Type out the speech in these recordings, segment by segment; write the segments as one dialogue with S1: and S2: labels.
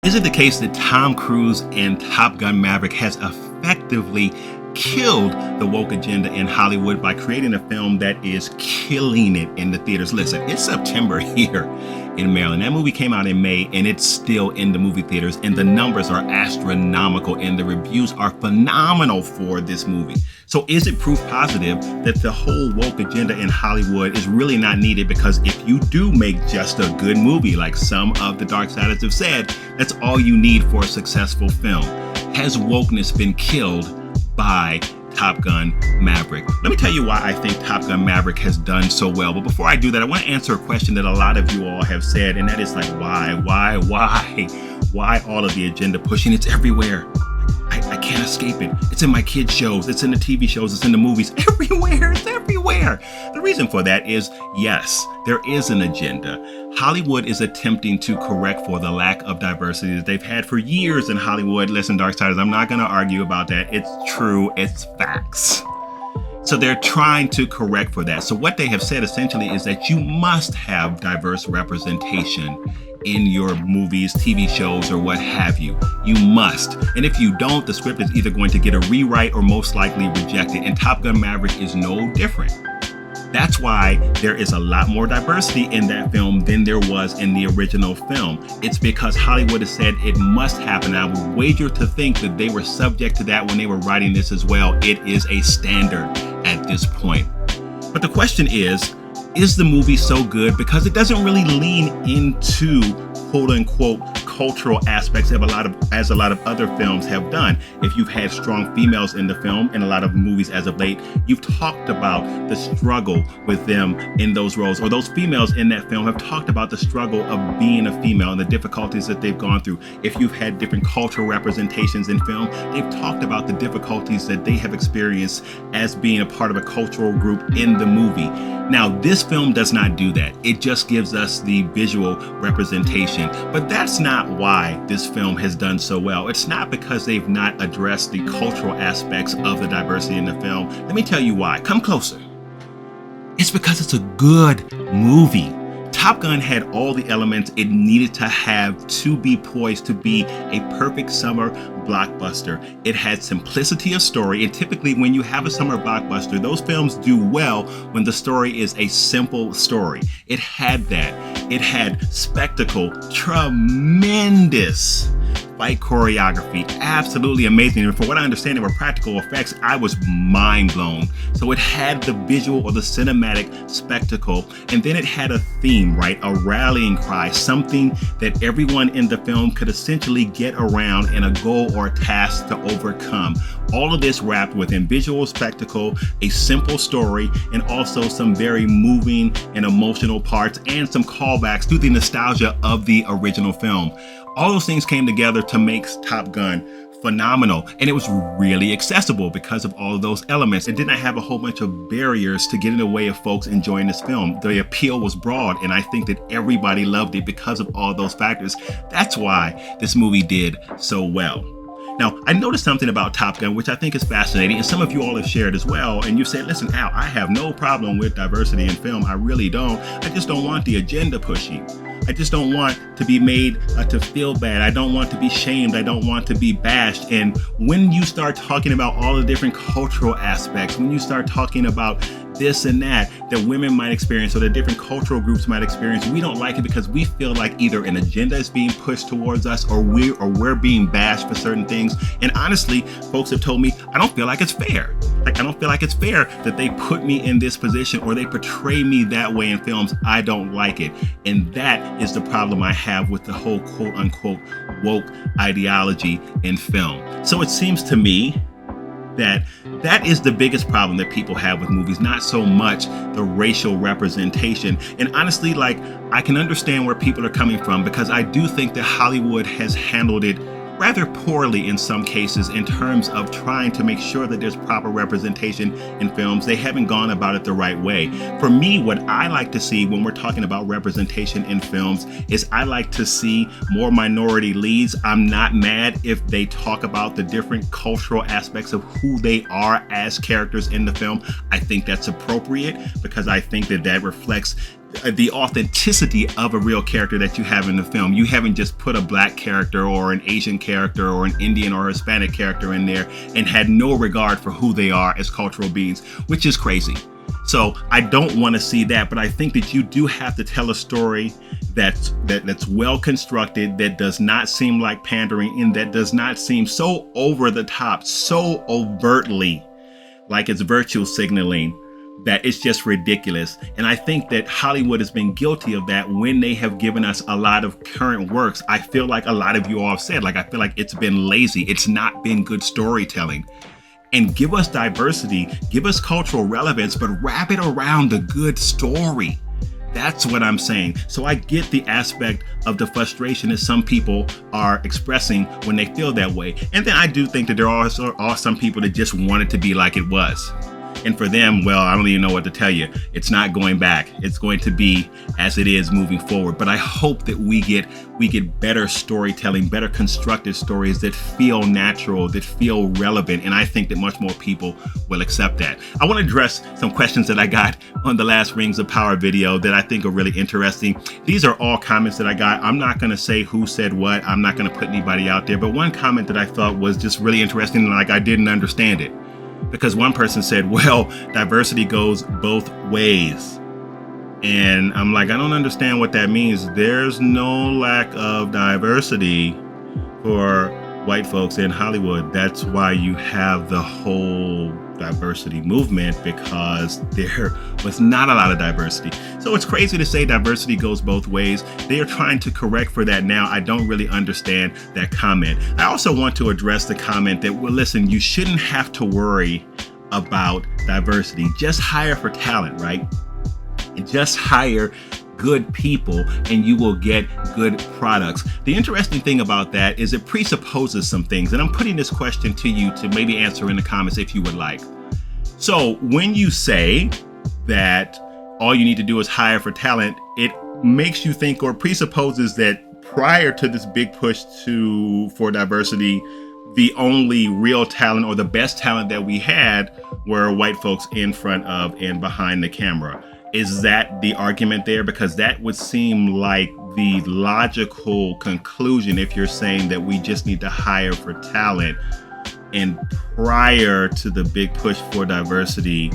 S1: Is it the case that Tom Cruise and Top Gun Maverick has effectively killed the woke agenda in Hollywood by creating a film that is killing it in the theaters? Listen, it's September here in Maryland. That movie came out in May and it's still in the movie theaters, and the numbers are astronomical and the reviews are phenomenal for this movie. So is it proof positive that the whole woke agenda in Hollywood is really not needed? Because if you do make just a good movie, like some of the Darksiders have said, that's all you need for a successful film. Has wokeness been killed by Top Gun Maverick? Let me tell you why I think Top Gun Maverick has done so well. But before I do that, I want to answer a question that a lot of you all have said, and that is like, why all of the agenda pushing? It's everywhere. I can't escape it. It's in my kids' shows. It's in the TV shows. It's in the movies. Everywhere. It's everywhere. The reason for that is, yes, there is an agenda. Hollywood is attempting to correct for the lack of diversity that they've had for years in Hollywood. Listen, Darksiders, I'm not going to argue about that. It's true. It's facts. So they're trying to correct for that. So what they have said essentially is that you must have diverse representation in your movies, TV shows, or what have you. You must. And if you don't, the script is either going to get a rewrite or most likely rejected. And Top Gun Maverick is no different. That's why there is a lot more diversity in that film than there was in the original film. It's because Hollywood has said it must happen. I would wager to think that they were subject to that when they were writing this as well. It is a standard at this point. But the question is the movie so good? Because it doesn't really lean into quote unquote cultural aspects as a lot of other films have done. If you've had strong females in the film, in a lot of movies as of late, you've talked about the struggle with them in those roles, or those females in that film have talked about the struggle of being a female and the difficulties that they've gone through. If you've had different cultural representations in film, they've talked about the difficulties that they have experienced as being a part of a cultural group in the movie. Now, this film does not do that. It just gives us the visual representation. But that's not why this film has done so well. It's not because they've not addressed the cultural aspects of the diversity in the film. Let me tell you why. Come closer. It's because it's a good movie. Top Gun had all the elements it needed to have to be poised to be a perfect summer blockbuster. It had simplicity of story, and typically when you have a summer blockbuster, those films do well when the story is a simple story. It had that. It had spectacle, tremendous fight choreography, absolutely amazing. And from what I understand, they were practical effects. I was mind blown. So it had the visual or the cinematic spectacle, and then it had a theme, right? A rallying cry, something that everyone in the film could essentially get around, and a goal or a task to overcome. All of this wrapped within visual spectacle, a simple story, and also some very moving and emotional parts, and some callbacks to the nostalgia of the original film. All those things came together to make Top Gun phenomenal, and it was really accessible because of all of those elements. It did not have a whole bunch of barriers to get in the way of folks enjoying this film. The appeal was broad, and I think that everybody loved it because of all those factors. That's why this movie did so well. Now, I noticed something about Top Gun, which I think is fascinating, and some of you all have shared as well, and you said, listen, Al, I have no problem with diversity in film. I really don't. I just don't want the agenda pushing. I just don't want to be made to feel bad. I don't want to be shamed. I don't want to be bashed. And when you start talking about all the different cultural aspects, when you start talking about this and that women might experience or that different cultural groups might experience, we don't like it because we feel like either an agenda is being pushed towards us or we're being bashed for certain things. And honestly, folks have told me, I don't feel like it's fair. Like, I don't feel like it's fair that they put me in this position or they portray me that way in films. I don't like it. And that is the problem I have with the whole quote unquote woke ideology in film. So it seems to me that is the biggest problem that people have with movies, not so much the racial representation. And honestly, like, I can understand where people are coming from, because I do think that Hollywood has handled it rather poorly in some cases in terms of trying to make sure that there's proper representation in films. They haven't gone about it the right way. For me, what I like to see when we're talking about representation in films is I like to see more minority leads. I'm not mad if they talk about the different cultural aspects of who they are as characters in the film. I think that's appropriate because I think that reflects the authenticity of a real character that you have in the film. You haven't just put a black character or an Asian character or an Indian or Hispanic character in there and had no regard for who they are as cultural beings, which is crazy. So I don't want to see that, but I think that you do have to tell a story that's well constructed, that does not seem like pandering, and that does not seem so over the top, so overtly like it's virtue signaling that it's just ridiculous. And I think that Hollywood has been guilty of that when they have given us a lot of current works. I feel like a lot of you all have said, like, I feel like it's been lazy. It's not been good storytelling. And give us diversity, give us cultural relevance, but wrap it around the good story. That's what I'm saying. So I get the aspect of the frustration that some people are expressing when they feel that way. And then I do think that there also are some people that just want it to be like it was. And for them, well, I don't even know what to tell you. It's not going back. It's going to be as it is moving forward. But I hope that we get better storytelling, better constructed stories that feel natural, that feel relevant. And I think that much more people will accept that. I want to address some questions that I got on the last Rings of Power video that I think are really interesting. These are all comments that I got. I'm not going to say who said what. I'm not going to put anybody out there. But one comment that I thought was just really interesting, like I didn't understand it. Because one person said, well, diversity goes both ways. And I'm like, I don't understand what that means. There's no lack of diversity for white folks in Hollywood. That's why you have the whole diversity movement, because there was not a lot of diversity. So it's crazy to say diversity goes both ways. They are trying to correct for that now. I don't really understand that comment. I also want to address the comment that, well, listen, you shouldn't have to worry about diversity. Just hire for talent, right? And just hire good people and you will get good products. The interesting thing about that is it presupposes some things, and I'm putting this question to you to maybe answer in the comments if you would like. So when you say that all you need to do is hire for talent, it makes you think or presupposes that prior to this big push for diversity, the only real talent or the best talent that we had were white folks in front of and behind the camera. Is that the argument there? Because that would seem like the logical conclusion if you're saying that we just need to hire for talent. And prior to the big push for diversity,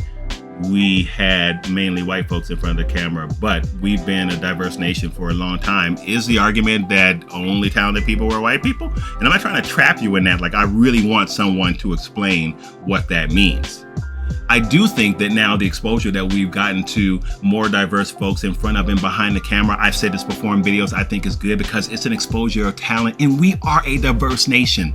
S1: we had mainly white folks in front of the camera, but we've been a diverse nation for a long time. Is the argument that only talented people were white people? And I'm not trying to trap you in that. Like, I really want someone to explain what that means. I do think that now the exposure that we've gotten to more diverse folks in front of and behind the camera, I've said this before in videos, I think is good because it's an exposure of talent, and we are a diverse nation.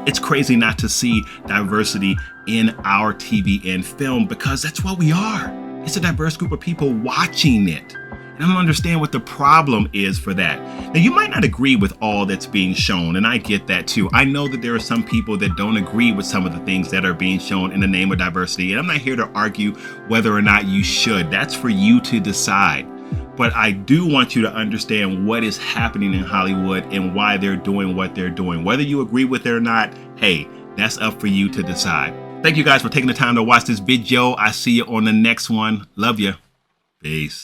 S1: It's crazy not to see diversity in our TV and film because that's what we are. It's a diverse group of people watching it. And I don't understand what the problem is for that. Now, you might not agree with all that's being shown, and I get that too. I know that there are some people that don't agree with some of the things that are being shown in the name of diversity, and I'm not here to argue whether or not you should. That's for you to decide. But I do want you to understand what is happening in Hollywood and why they're doing what they're doing. Whether you agree with it or not, hey, that's up for you to decide. Thank you guys for taking the time to watch this video. I see you on the next one. Love you. Peace.